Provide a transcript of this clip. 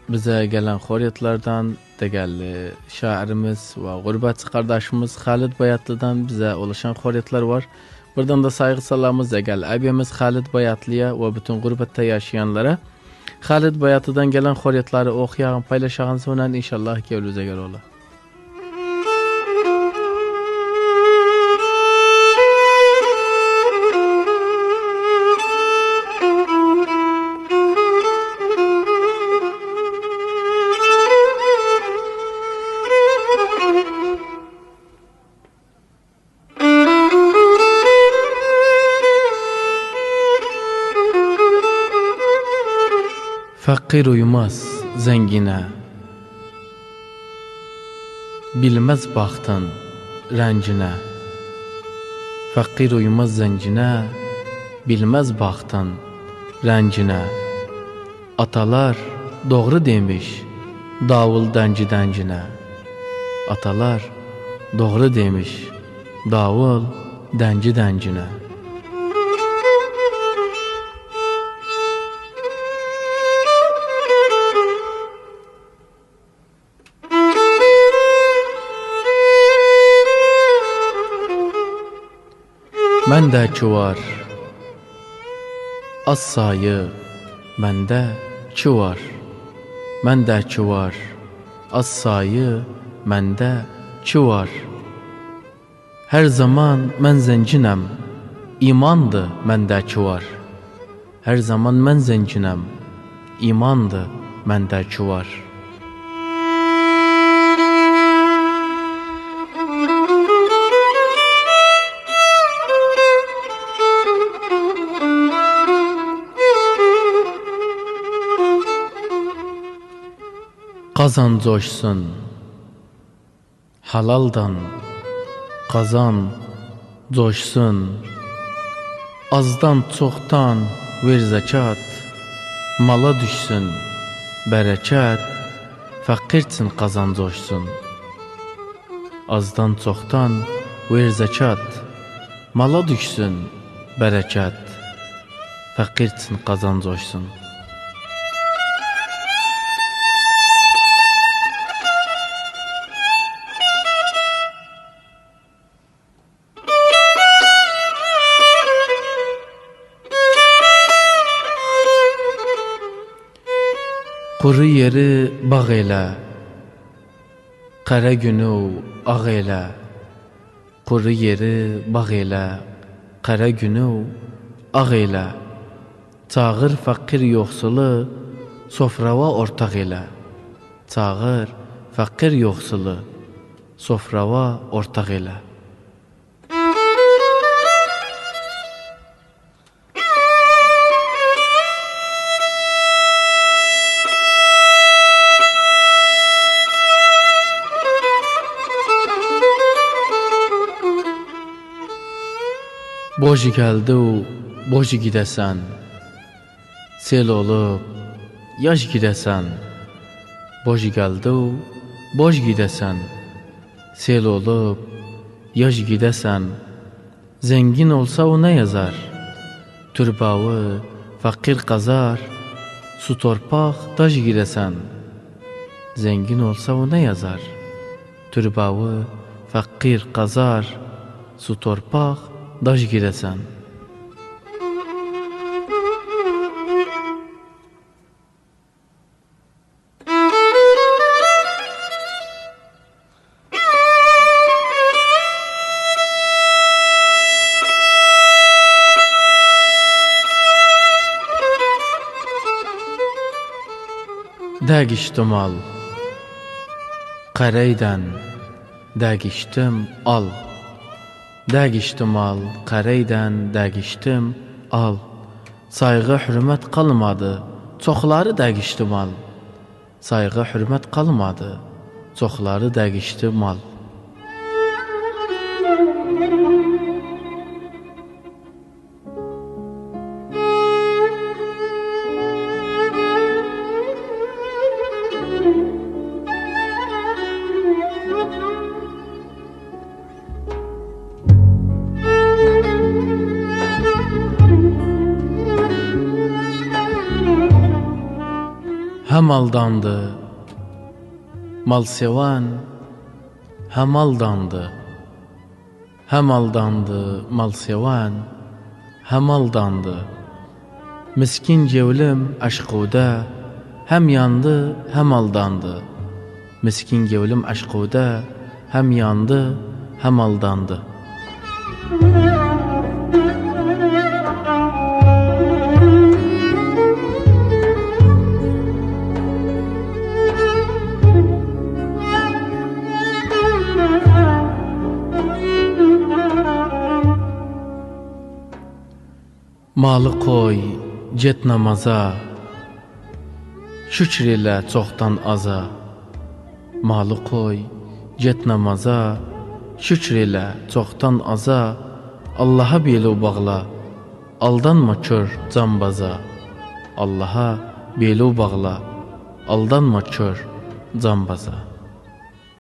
bize gelen xoriyatlardan değerli şairimiz ve gurbetçi kardeşimiz Halid Bayatlı'dan bize ulaşan xoriyatlar var. Buradan da saygı salamımız değerli abimiz Halid Bayatlı'ya ve bütün gurbette yaşayanlara. Halid Bayatlı'dan gelen xoriyatları okuyan, paylaşan sonra inşallah gevlüze göre olur. Fakir uymaz zengine, bilmez baktın rencine. Fakir uymaz zengine, bilmez baktın rencine. Atalar doğru demiş, davul denci dencine. Atalar doğru demiş, davul denci dencine. Mende çuvar, az sayı, mende çuvar. Mende çuvar, az sayı, mende çuvar. Her zaman men zencinem, imandı mende çuvar. Her zaman men zencinem, imandı mende çuvar. Kazan coşsun, halaldan kazan coşsun. Azdan çoxdan ver zekat, mala düşsün bereket. Fakirsin kazan coşsun. Azdan çoxdan ver zekat, mala düşsün bereket. Fakirsin kazan coşsun. Kuru yeri bağ elə, qara günü ağ elə. Kuru yeri bağ elə, qara günü ağ elə. Çağır fakir yoxsulu, sofrava ortaq elə. Çağır fakir yoxsulu, sofrava ortaq elə. Boş geldi o, boş gidesen. Sel olup, yaş gidesen. Boş geldi o, boş gidesen. Sel olup, yaş gidesen. Zengin olsa o ne yazar? Türbağı, fakir kazar. Su torpaq, daş gidesen. Zengin olsa o ne yazar? Türbağı, fakir kazar. Su torpaq, daş giresen. Dəgişdim al, qareydən dəgişdim al. Dəgişdim al, qareydən dəgişdim al. Sayğı hürmət qalmadı, çoxları dəgişdim al. Sayğı hürmət qalmadı, çoxları dəgişdim al. hem aldandı. Mal seven hem aldandı. Hem aldandı mal seven hem aldandı. Miskin cevlim aşkuda hem yandı hem aldandı. Miskin cevlim aşkuda hem yandı hem aldandı. Malı koy, get namaza, şükür elə çoxdan aza. Malı koy, get namaza, şükür elə çoxdan aza. Allaha beli bağla, aldanma kör cambaza. Allaha beli bağla, aldanma kör cambaza.